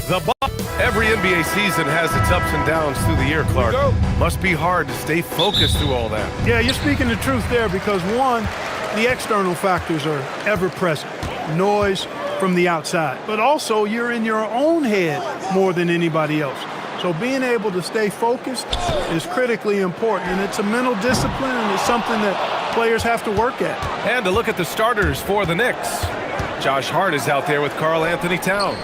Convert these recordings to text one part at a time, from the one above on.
The Bucks. Every NBA season has its ups and downs through the year, Clark. Must be hard to stay focused through all that. Yeah, you're speaking the truth there because, one, the external factors are ever present. Noise from the outside. But also, you're in your own head more than anybody else. So being able to stay focused is critically important, and it's a mental discipline, and it's something that players have to work at. And to look at the starters for the Knicks. Josh Hart is out there with Karl Anthony Towns.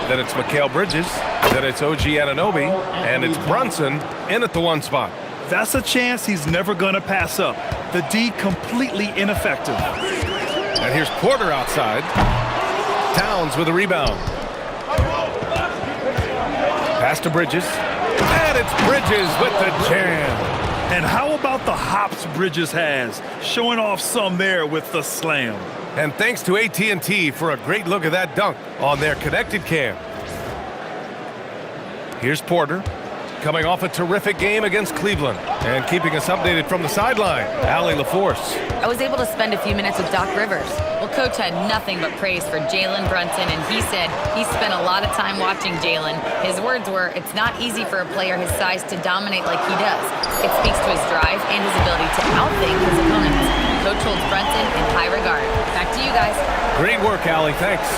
Then it's Mikal Bridges. Then it's OG Anunoby. And it's Brunson in at the 1 spot. That's a chance he's never going to pass up. The D completely ineffective. And here's Porter outside. Towns with a rebound. Pass to Bridges. And it's Bridges with the jam. And how about the hops Bridges has? Showing off some there with the slam. And thanks to AT&T for a great look at that dunk on their connected cam. Here's Porter, coming off a terrific game against Cleveland. And keeping us updated from the sideline, Allie LaForce. I was able to spend a few minutes with Doc Rivers. Well, Coach had nothing but praise for Jalen Brunson, and he said he spent a lot of time watching Jalen. His words were, it's not easy for a player his size to dominate like he does. It speaks to his drive and his ability to outthink his opponents. Coach holds Brunson in high regard. Back to you guys. Great work, Allie. Thanks.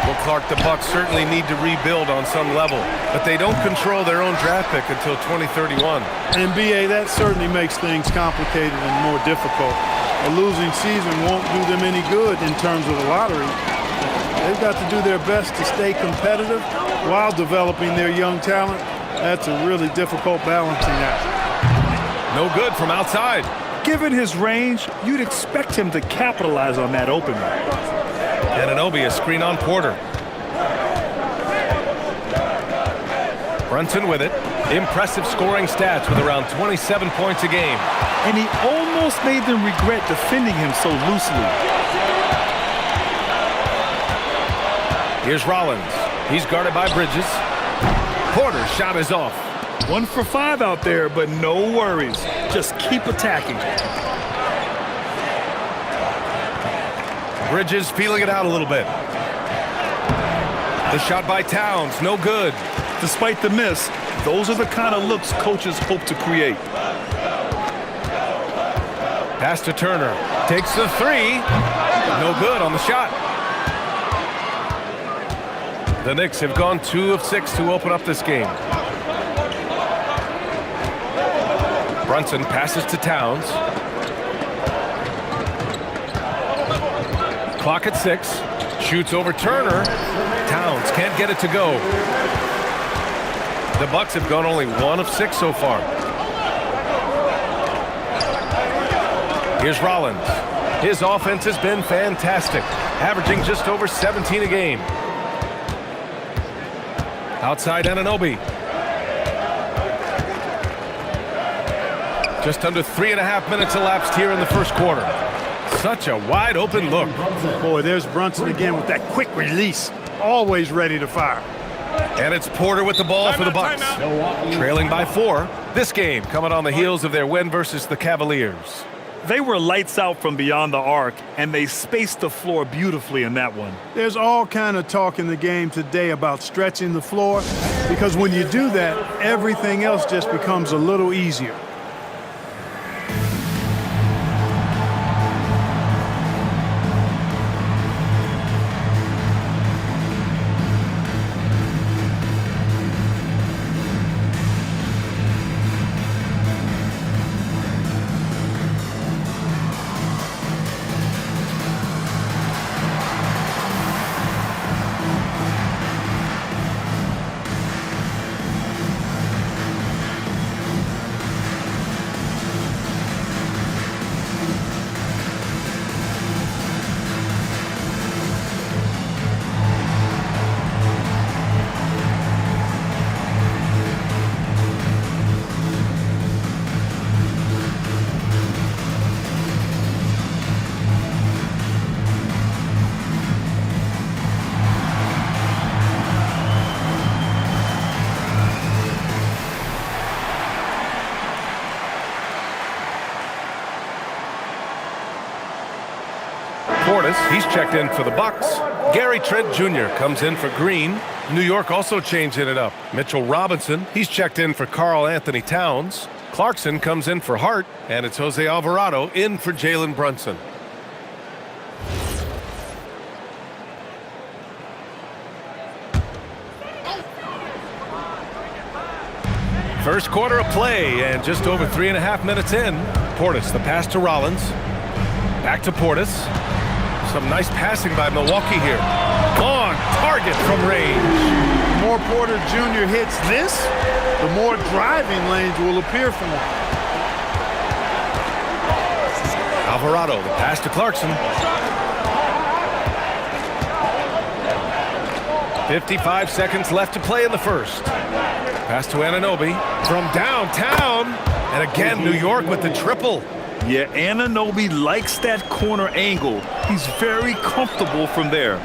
Well, Clark, the Bucks certainly need to rebuild on some level, but they don't control their own draft pick until 2031. And, B.A., that certainly makes things complicated and more difficult. A losing season won't do them any good in terms of the lottery. They've got to do their best to stay competitive while developing their young talent. That's a really difficult balancing act. No good from outside. Given his range, you'd expect him to capitalize on that opening. Anunoby, a screen on Porter. Brunson with it. Impressive scoring stats with around 27 points a game. And he almost made them regret defending him so loosely. Here's Rollins. He's guarded by Bridges. Porter's shot is off. 1 for 5 out there, but no worries. Just keep attacking. Bridges feeling it out a little bit. The shot by Towns, no good. Despite the miss, those are the kind of looks coaches hope to create. Pass to Turner. Takes the 3. No good on the shot. The Knicks have gone 2 of 6 to open up this game. Brunson passes to Towns. Clock at 6. Shoots over Turner. Towns can't get it to go. The Bucks have gone only 1 of 6 so far. Here's Rollins. His offense has been fantastic, averaging just over 17 a game. Outside Anunoby. Just under 3.5 minutes elapsed here in the first quarter. Such a wide open look. Boy, there's Brunson again with that quick release. Always ready to fire. And it's Porter with the ball for the Bucks. Trailing by 4. This game coming on the heels of their win versus the Cavaliers. They were lights out from beyond the arc, and they spaced the floor beautifully in that one. There's all kind of talk in the game today about stretching the floor, because when you do that, everything else just becomes a little easier. Portis, he's checked in for the Bucks. Gary Trent Jr. comes in for Green. New York also changing it up. Mitchell Robinson, he's checked in for Karl Anthony Towns. Clarkson comes in for Hart, and it's Jose Alvarado in for Jalen Brunson. First quarter of play, and just over 3.5 minutes in. Portis, the pass to Rollins. Back to Portis. Some nice passing by Milwaukee here. On target from range. The more Porter Jr. hits this, the more driving lanes will appear for him. Alvarado, the pass to Clarkson. 55 seconds left to play in the first. Pass to Anunoby from downtown. And again, New York with the triple. Yeah, Anunoby likes that corner angle. He's very comfortable from there.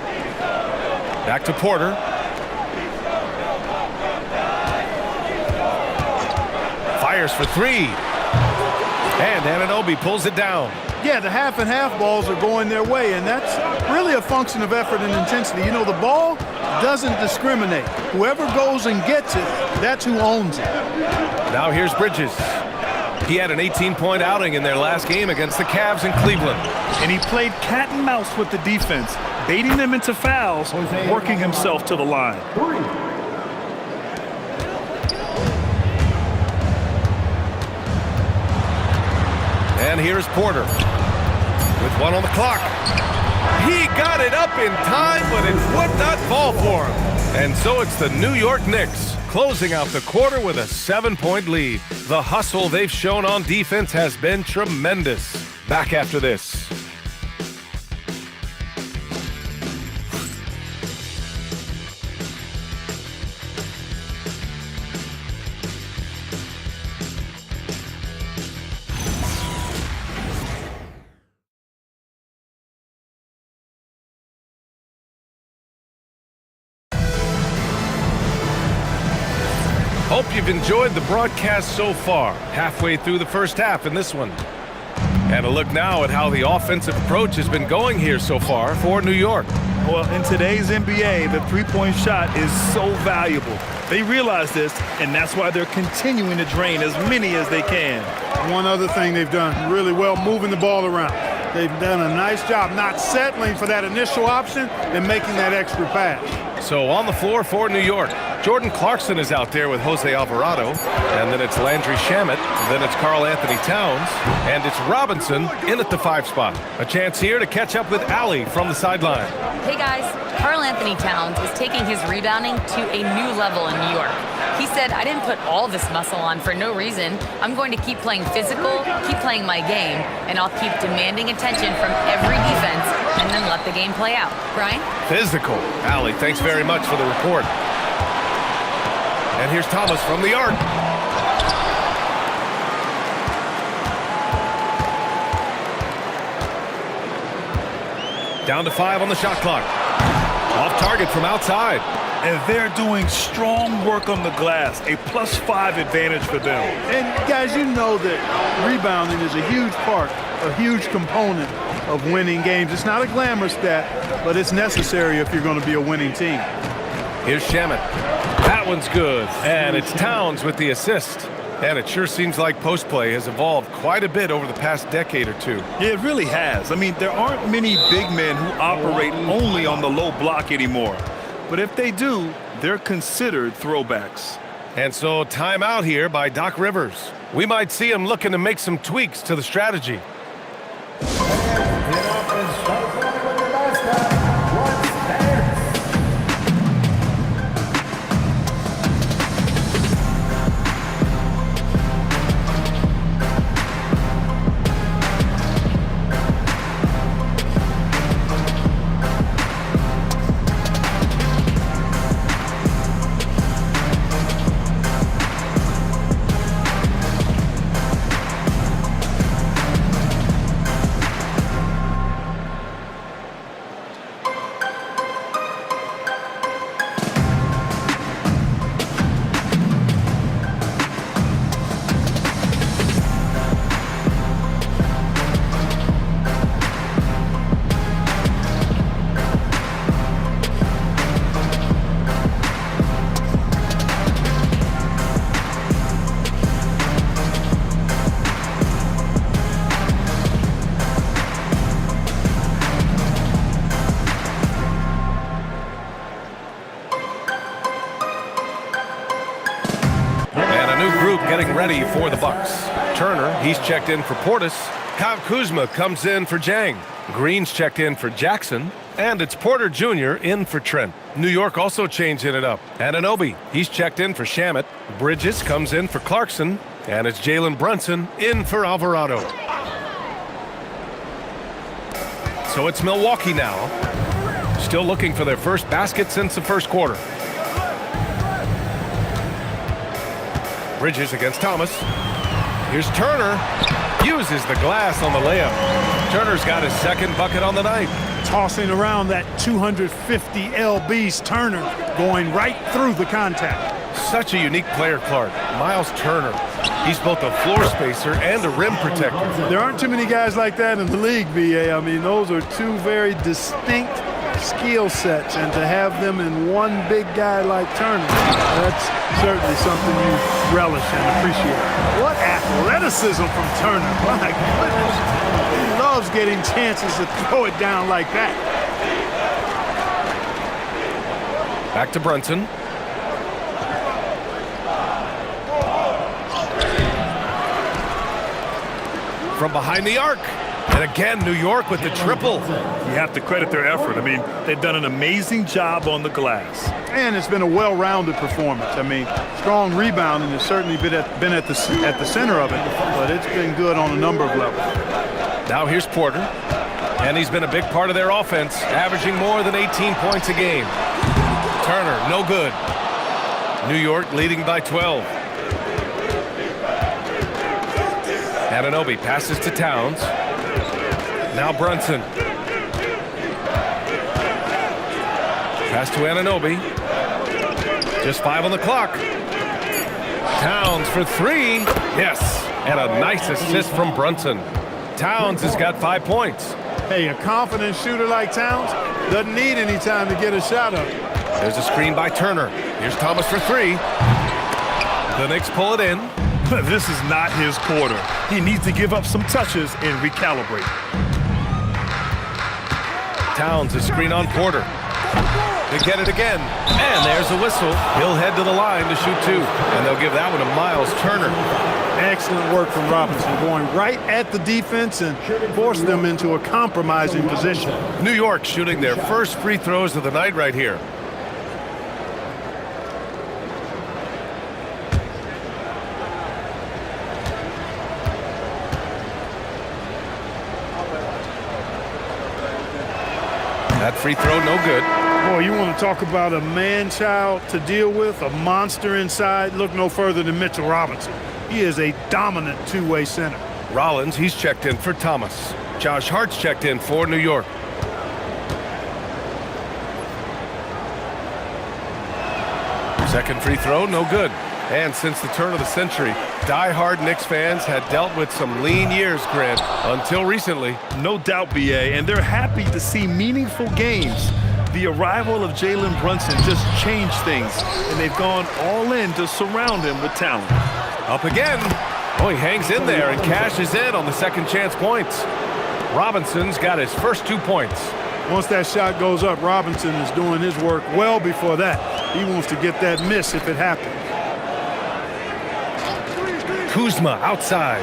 Back to Porter. Fires for three. And Anunoby pulls it down. Yeah, the half and half balls are going their way, and that's really a function of effort and intensity. You know, the ball doesn't discriminate. Whoever goes and gets it, that's who owns it. Now here's Bridges. He had an 18-point outing in their last game against the Cavs in Cleveland. And he played cat and mouse with the defense, baiting them into fouls, working himself to the line. And here's Porter with one on the clock. He got it up in time, but it would not fall for him. And so it's the New York Knicks closing out the quarter with a 7-point lead. The hustle they've shown on defense has been tremendous. Back after this. Hope you've enjoyed the broadcast so far. Halfway through the first half in this one. And a look now at how the offensive approach has been going here so far for New York. Well, in today's NBA, the three-point shot is so valuable. They realize this, and that's why they're continuing to drain as many as they can. One other thing they've done really well, moving the ball around. They've done a nice job not settling for that initial option and making that extra pass. So on the floor for New York, Jordan Clarkson is out there with Jose Alvarado, and then it's Landry Shamet, then it's Karl Anthony Towns, and it's Robinson in at the 5 spot. A chance here to catch up with Allie from the sideline. Hey guys, Karl Anthony Towns is taking his rebounding to a new level in New York. He said, I didn't put all this muscle on for no reason. I'm going to keep playing physical, keep playing my game, and I'll keep demanding attention from every defense and then let the game play out. Brian? Physical. Allie, thanks very much for the report. And here's Thomas from the arc. Down to 5 on the shot clock. Off target from outside. And they're doing strong work on the glass, a +5 advantage for them. And guys, you know that rebounding is a huge part, a huge component of winning games. It's not a glamour stat, but it's necessary if you're going to be a winning team. Here's Shamet. That one's good. And it's Towns with the assist. And it sure seems like post play has evolved quite a bit over the past decade or two. Yeah, it really has. I mean, there aren't many big men who operate only on the low block anymore. But if they do, they're considered throwbacks. And so timeout here by Doc Rivers. We might see him looking to make some tweaks to the strategy. getting ready for the Bucks. Turner, he's checked in for Portis. Kyle Kuzma comes in for Jang. Green's checked in for Jackson. And it's Porter Jr. in for Trent. New York also changing it up. Anunoby, he's checked in for Shamet. Bridges comes in for Clarkson. And it's Jalen Brunson in for Alvarado. So it's Milwaukee now. Still looking for their first basket since the first quarter. Bridges against Thomas. Here's Turner. Uses the glass on the layup. Turner's got his second bucket on the night. Tossing around that 250 lbs, Turner going right through the contact. Such a unique player, Clark. Miles Turner. He's both a floor spacer and a rim protector. There aren't too many guys like that in the league, B.A. I mean, those are two very distinct skill sets, and to have them in one big guy like Turner, that's certainly something you relish and appreciate. What athleticism from Turner. My goodness. He loves getting chances to throw it down like that. Back to Brunson. From behind the arc. And again, New York with the triple. You have to credit their effort. I mean, they've done an amazing job on the glass. And it's been a well-rounded performance. I mean, strong rebounding has certainly been at the center of it, but it's been good on a number of levels. Now here's Porter. And he's been a big part of their offense, averaging more than 18 points a game. Turner, no good. New York leading by 12. Anunoby passes to Towns. Now Brunson. Pass to Anunoby. Just 5 on the clock. Towns for 3. Yes. And a nice assist from Brunson. Towns has got 5 points. Hey, a confident shooter like Towns doesn't need any time to get a shot up. There's a screen by Turner. Here's Thomas for 3. The Knicks pull it in. This is not his quarter. He needs to give up some touches and recalibrate. Towns, a screen on Porter. They get it again. And there's a whistle. He'll head to the line to shoot 2. And they'll give that one to Miles Turner. Excellent work from Robinson, going right at the defense and force them into a compromising position. New York shooting their first free throws of the night right here. That free throw, no good. Boy, you want to talk about a man-child to deal with, a monster inside. Look no further than Mitchell Robinson. He is a dominant two-way center. Rollins, he's checked in for Thomas. Josh Hart's checked in for New York. Second free throw, no good. And since the turn of the century, die-hard Knicks fans had dealt with some lean years, Grant, until recently. No doubt, B.A., and they're happy to see meaningful games. The arrival of Jalen Brunson just changed things, and they've gone all in to surround him with talent. Up again. Oh, he hangs in there and cashes in on the second chance points. Robinson's got his first 2 points. Once that shot goes up, Robinson is doing his work well before that. He wants to get that miss if it happens. Kuzma outside.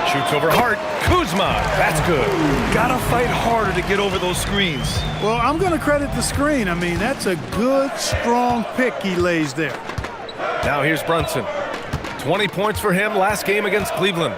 Shoots over Hart. Kuzma, that's good. Gotta fight harder to get over those screens. Well, I'm going to credit the screen. I mean, that's a good, strong pick he lays there. Now here's Brunson. 20 points for him last game against Cleveland.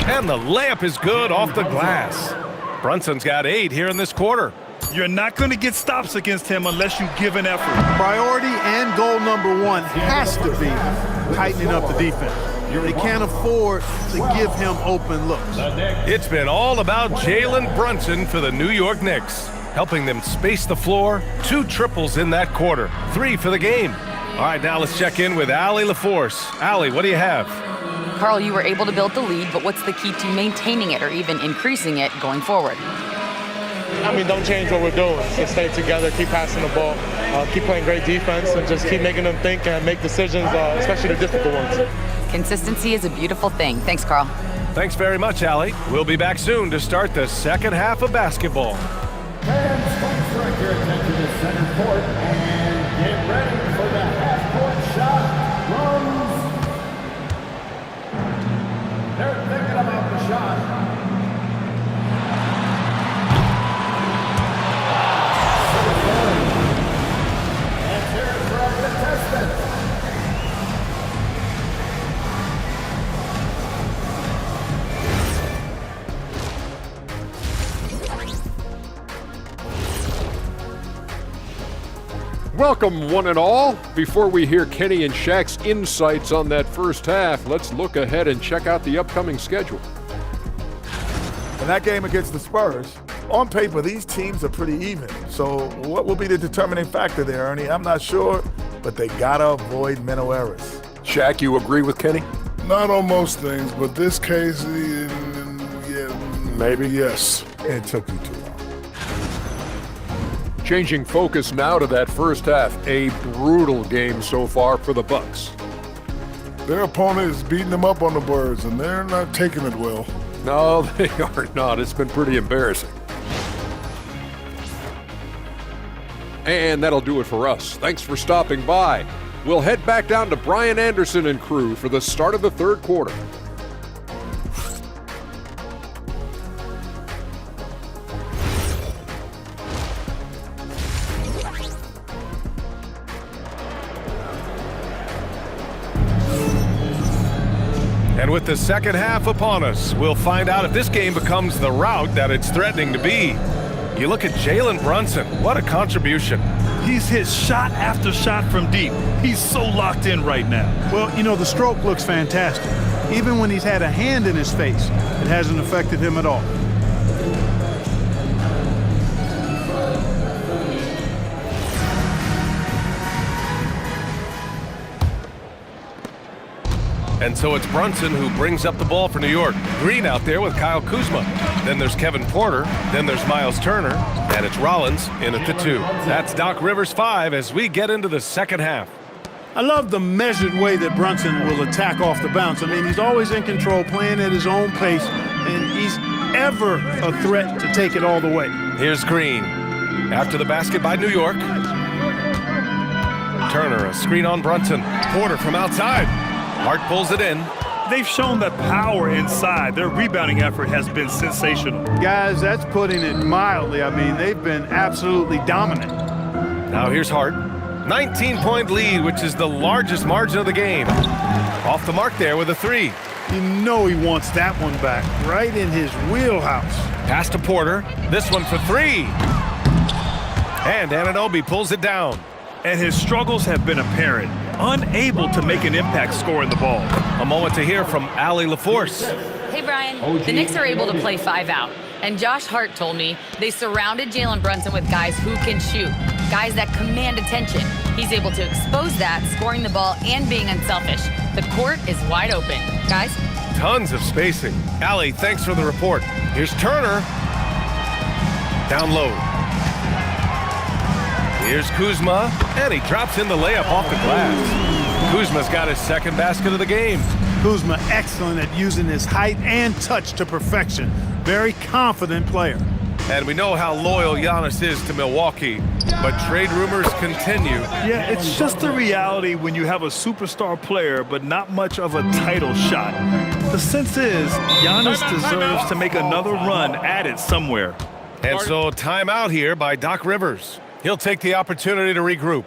And the layup is good off the glass. Brunson's got 8 here in this quarter. You're not going to get stops against him unless you give an effort. Priority and goal number 1 has to be tightening up the defense. They can't afford to give him open looks. It's been all about Jalen Brunson for the New York Knicks, helping them space the floor. 2 triples in that quarter, 3 for the game. All right, now let's check in with Allie LaForce. Allie, what do you have? Carl, you were able to build the lead, but what's the key to maintaining it or even increasing it going forward? I mean, don't change what we're doing. Just stay together, keep passing the ball, keep playing great defense, and just keep making them think and make decisions, especially the difficult ones. Consistency is a beautiful thing. Thanks, Carl. Thanks very much, Allie. We'll be back soon to start the second half of basketball. your attention to center court and get ready for the half-court shot runs. They're thinking about the shot. And here's for a contestant. Welcome, one and all. Before we hear Kenny and Shaq's insights on that first half, let's look ahead and check out the upcoming schedule. In that game against the Spurs, on paper, these teams are pretty even. So what will be the determining factor there, Ernie? I'm not sure, but they gotta avoid mental errors. Shaq, you agree with Kenny? Not on most things, but this case, yeah, Maybe. yes. It took you too long. Changing focus now to that first half, a brutal game so far for the Bucks. Their opponent is beating them up on the boards, and they're not taking it well. No, they are not. It's been pretty embarrassing. And that'll do it for us. Thanks for stopping by. We'll head back down to Brian Anderson and crew for the start of the third quarter. And with the second half upon us, we'll find out if this game becomes the rout that it's threatening to be. You look at Jalen Brunson, what a contribution. He's hit shot after shot from deep. He's so locked in right now. Well, you know, the stroke looks fantastic. Even when he's had a hand in his face, it hasn't affected him at all. And so it's Brunson who brings up the ball for New York. Green out there with Kyle Kuzma. Then there's Kevin Porter. Then there's Miles Turner. And it's Rollins in at the 2. That's Doc Rivers 5 as we get into the second half. I love the measured way that Brunson will attack off the bounce. I mean, he's always in control, playing at his own pace, and he's ever a threat to take it all the way. Here's Green. After the basket by New York. Turner, a screen on Brunson. Porter from outside. Hart pulls it in. They've shown that power inside. Their rebounding effort has been sensational. Guys, that's putting it mildly. I mean, they've been absolutely dominant. Now here's Hart. 19-point lead, which is the largest margin of the game. Off the mark there with a 3. You know he wants that one back, right in his wheelhouse. Pass to Porter. This one for 3. And Anunoby pulls it down. And his struggles have been apparent. Unable to make an impact scoring the ball. A moment to hear from Allie LaForce. Hey, Brian. The Knicks are able to play 5 out. And Josh Hart told me they surrounded Jalen Brunson with guys who can shoot, guys that command attention. He's able to expose that, scoring the ball and being unselfish. The court is wide open. Guys? Tons of spacing. Allie, thanks for the report. Here's Turner. Down low. Here's Kuzma, and he drops in the layup off the glass. Kuzma's got his second basket of the game. Kuzma excellent at using his height and touch to perfection. Very confident player. And we know how loyal Giannis is to Milwaukee, but trade rumors continue. Yeah, it's just the reality when you have a superstar player, but not much of a title shot. The sense is Giannis deserves to make another run at it somewhere. And so timeout here by Doc Rivers. He'll take the opportunity to regroup.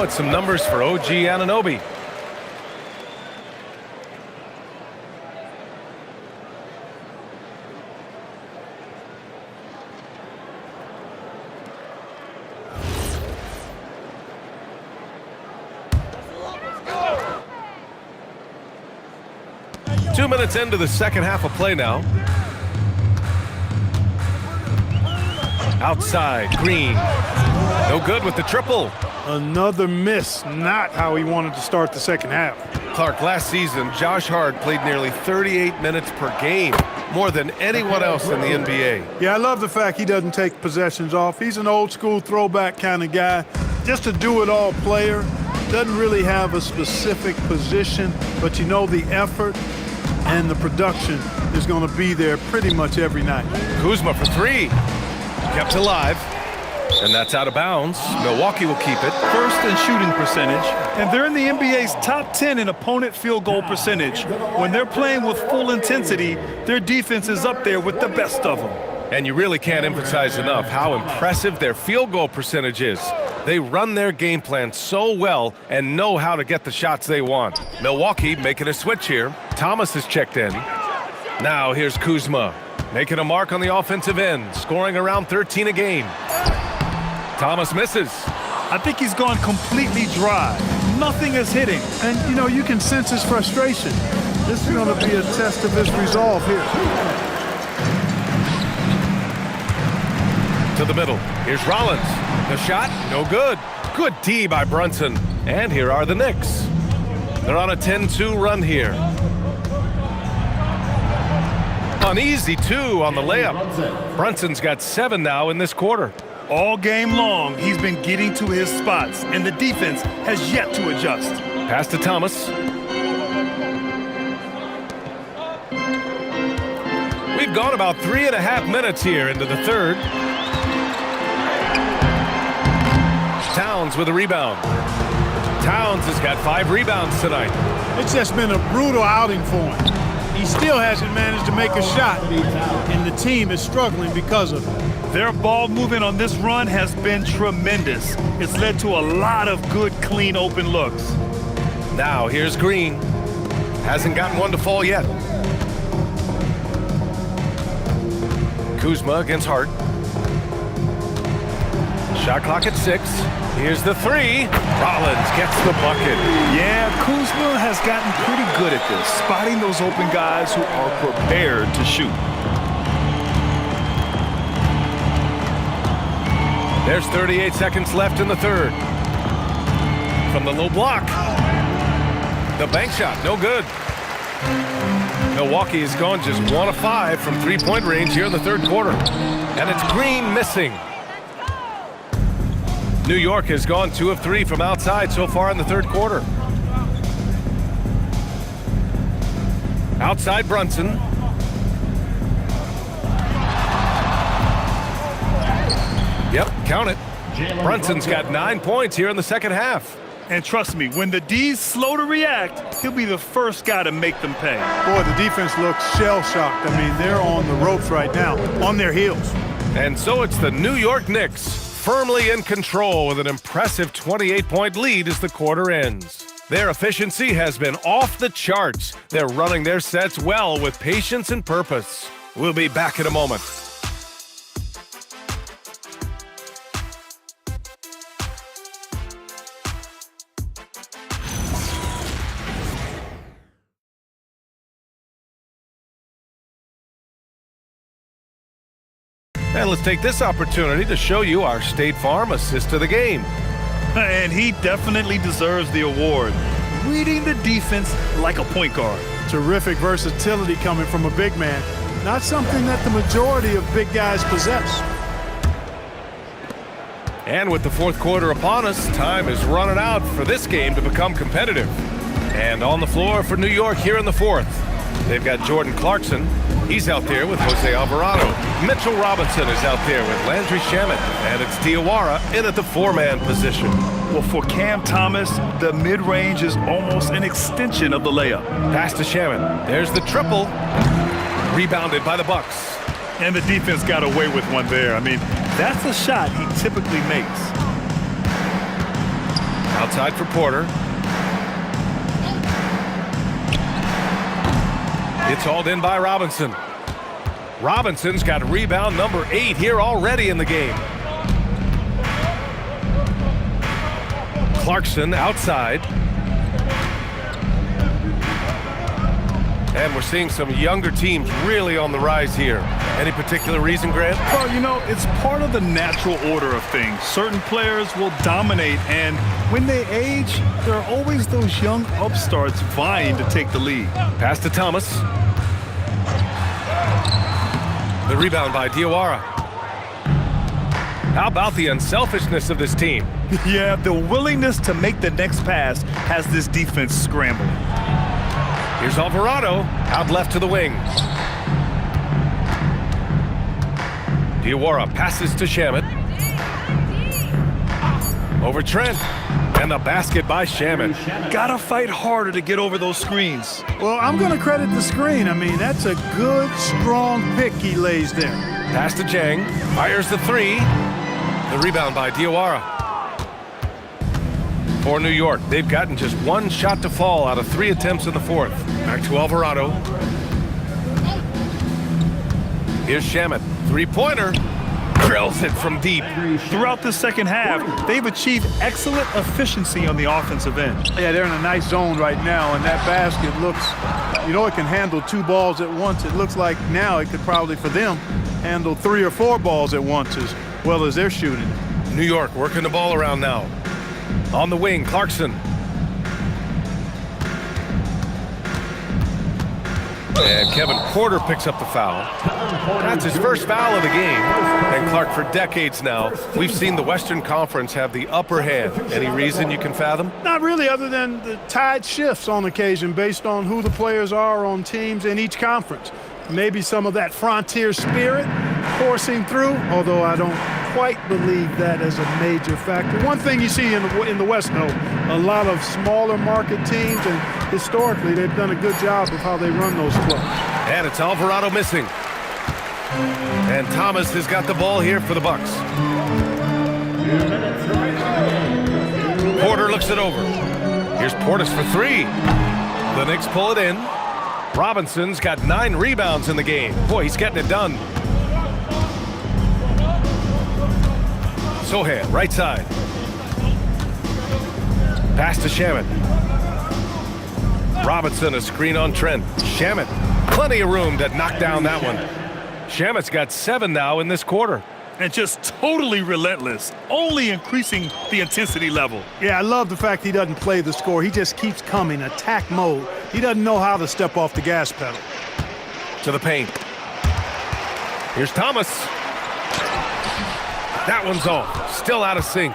now it's some numbers for OG Anunoby. Two minutes into the second half of play now. Outside, Green. No good with the triple. Another miss, not how he wanted to start the second half. Clark, last season, Josh Hart played nearly 38 minutes per game, more than anyone else in the NBA. Yeah, I love the fact he doesn't take possessions off. He's an old school throwback kind of guy. Just a do-it-all player. Doesn't really have a specific position, but you know the effort and the production is going to be there pretty much every night. Kuzma for three. Kept alive. And that's out of bounds. Milwaukee will keep it. First in shooting percentage, and they're in the NBA's top 10 in opponent field goal percentage. When they're playing with full intensity, their defense is up there with the best of them. And you really can't emphasize enough how impressive their field goal percentage is. They run their game plan so well and know how to get the shots they want. Milwaukee making a switch here. Thomas is checked in. Now here's Kuzma, making a mark on the offensive end, scoring around 13 a game. Thomas misses. I think he's gone completely dry. Nothing is hitting. And, you know, you can sense his frustration. This is going to be a test of his resolve here. To the middle. Here's Rollins. The shot, no good. Good D by Brunson. And here are the Knicks. They're on a 10-2 run here. An easy two on the layup. Brunson's got 7 now in this quarter. All game long, he's been getting to his spots, and the defense has yet to adjust. Pass to Thomas. We've gone about 3.5 minutes here into the third. Towns with a rebound. Towns has got 5 rebounds tonight. It's just been a brutal outing for him. He still hasn't managed to make a shot, and the team is struggling because of it. Their ball movement on this run has been tremendous. It's led to a lot of good, clean, open looks. Now here's Green. Hasn't gotten one to fall yet. Kuzma against Hart. Shot clock at 6. Here's the 3. Rollins gets the bucket. Yeah, Kuzma has gotten pretty good at this, spotting those open guys who are prepared to shoot. There's 38 seconds left in the third. From the low block. The bank shot, no good. Milwaukee has gone just 1 of 5 from three-point range here in the third quarter. And it's Green missing. New York has gone 2 of 3 from outside so far in the third quarter. Outside Brunson. Yep, count it. Brunson's got 9 points here in the second half. And trust me, when the D's slow to react, he'll be the first guy to make them pay. Boy, the defense looks shell-shocked. I mean, they're on the ropes right now, on their heels. And so it's the New York Knicks, firmly in control with an impressive 28-point lead as the quarter ends. Their efficiency has been off the charts. They're running their sets well with patience and purpose. We'll be back in a moment. And let's take this opportunity to show you our State Farm assist of the game. And he definitely deserves the award. Reading the defense like a point guard. Terrific versatility coming from a big man. Not something that the majority of big guys possess. And with the fourth quarter upon us, time is running out for this game to become competitive. And on the floor for New York here in the fourth, they've got Jordan Clarkson. He's out there with Jose Alvarado. Mitchell Robinson is out there with Landry Shamet. And it's Diawara in at the 4-man position. Well, for Cam Thomas, the mid-range is almost an extension of the layup. Pass to Shamet. There's the triple. Rebounded by the Bucks. And the defense got away with one there. I mean, that's a shot he typically makes. Outside for Porter. It's hauled in by Robinson. Robinson's got rebound number 8 here already in the game. Clarkson outside. And we're seeing some younger teams really on the rise here. Any particular reason, Grant? Well, you know, it's part of the natural order of things. Certain players will dominate, and when they age, there are always those young upstarts vying to take the lead. Pass to Thomas. The rebound by Diawara. How about the unselfishness of this team? Yeah, the willingness to make the next pass has this defense scrambling. Here's Alvarado, out left to the wing. Diawara passes to Shamet. Over Trent. And the basket by Shamet. Gotta fight harder to get over those screens. Well, I'm going to credit the screen. I mean, that's a good, strong pick he lays there. Pass to Jang. Fires the 3. The rebound by Diawara. For New York, they've gotten just 1 shot to fall out of 3 attempts in the 4th. Back to Alvarado. Here's Shamet. 3-pointer. Drills it from deep. Throughout the second half, they've achieved excellent efficiency on the offensive end. Yeah, they're in a nice zone right now, and that basket looks, you know, it can handle 2 balls at once. It looks like now it could probably, for them, handle 3 or 4 balls at once as well as they're shooting. New York working the ball around now. On the wing, Clarkson. And Kevin Porter picks up the foul. That's his first foul of the game. And Clark, for decades now, we've seen the Western Conference have the upper hand. Any reason you can fathom? Not really, other than the tide shifts on occasion based on who the players are on teams in each conference. Maybe some of that frontier spirit coursing through, although I don't quite believe that as a major factor. One thing you see in the West, though, a lot of smaller market teams, and historically they've done a good job of how they run those clubs. And it's Alvarado missing. And Thomas has got the ball here for the Bucks. Porter looks it over. Here's Portis for 3. The Knicks pull it in. Robinson's got 9 rebounds in the game. Boy, he's getting it done. Sohan, right side. Pass to Shamet. Robinson, a screen on Trent. Shamet, plenty of room to knock down that one. Shamet's got 7 now in this quarter. And just totally relentless, only increasing the intensity level. Yeah, I love the fact he doesn't play the score. He just keeps coming, attack mode. He doesn't know how to step off the gas pedal. To the paint. Here's Thomas. That one's off. Still out of sync.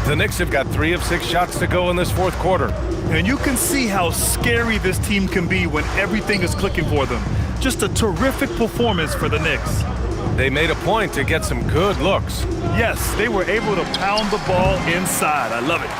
The Knicks have got 3 of 6 shots to go in this 4th quarter. And you can see how scary this team can be when everything is clicking for them. Just a terrific performance for the Knicks. They made a point to get some good looks. Yes, they were able to pound the ball inside. I love it.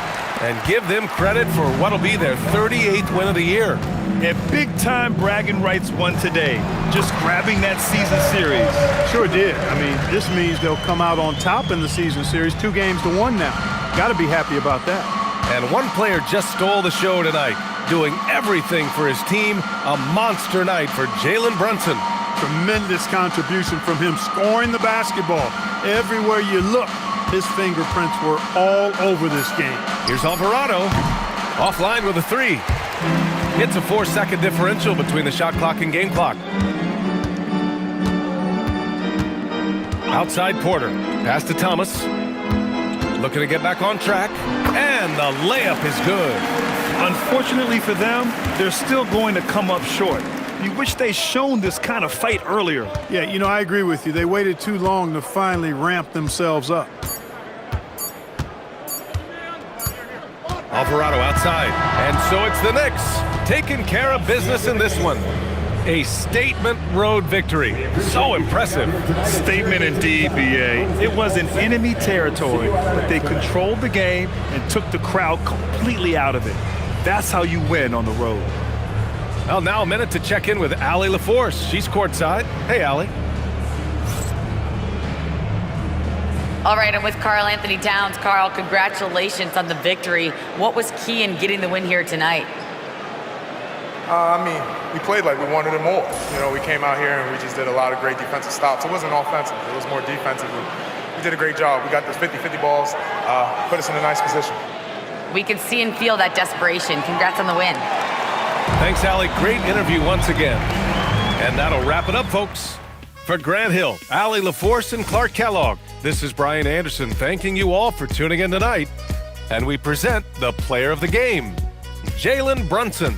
And give them credit for what'll be their 38th win of the year. And big-time bragging rights won today. Just grabbing that season series. Sure did. I mean, this means they'll come out on top in the season series, 2 games to 1 now. Got to be happy about that. And one player just stole the show tonight, doing everything for his team. A monster night for Jalen Brunson. Tremendous contribution from him, scoring the basketball. Everywhere you look, his fingerprints were all over this game. Here's Alvarado, offline with a 3. It's a 4-second differential between the shot clock and game clock. Outside Porter, pass to Thomas. Looking to get back on track, and the layup is good. Unfortunately for them, they're still going to come up short. You wish they'd shown this kind of fight earlier. Yeah, you know, I agree with you. They waited too long to finally ramp themselves up. Alvarado outside, and so it's the Knicks taking care of business in this one. A statement road victory. So impressive. Statement indeed, B.A. It was in enemy territory, but they controlled the game and took the crowd completely out of it. That's how you win on the road. Well, now a minute to check in with Allie LaForce. She's courtside. Hey, Allie. All right, I'm with Karl Anthony Towns. Karl, congratulations on the victory. What was key in getting the win here tonight? We played like we wanted it more. We came out here and we just did a lot of great defensive stops. It wasn't offensive. It was more defensive. We did a great job. We got those 50-50 balls, put us in a nice position. We can see and feel that desperation. Congrats on the win. Thanks, Allie. Great interview once again. And that'll wrap it up, folks. For Grant Hill, Allie LaForce, and Clark Kellogg, this is Brian Anderson thanking you all for tuning in tonight. And we present the player of the game, Jalen Brunson.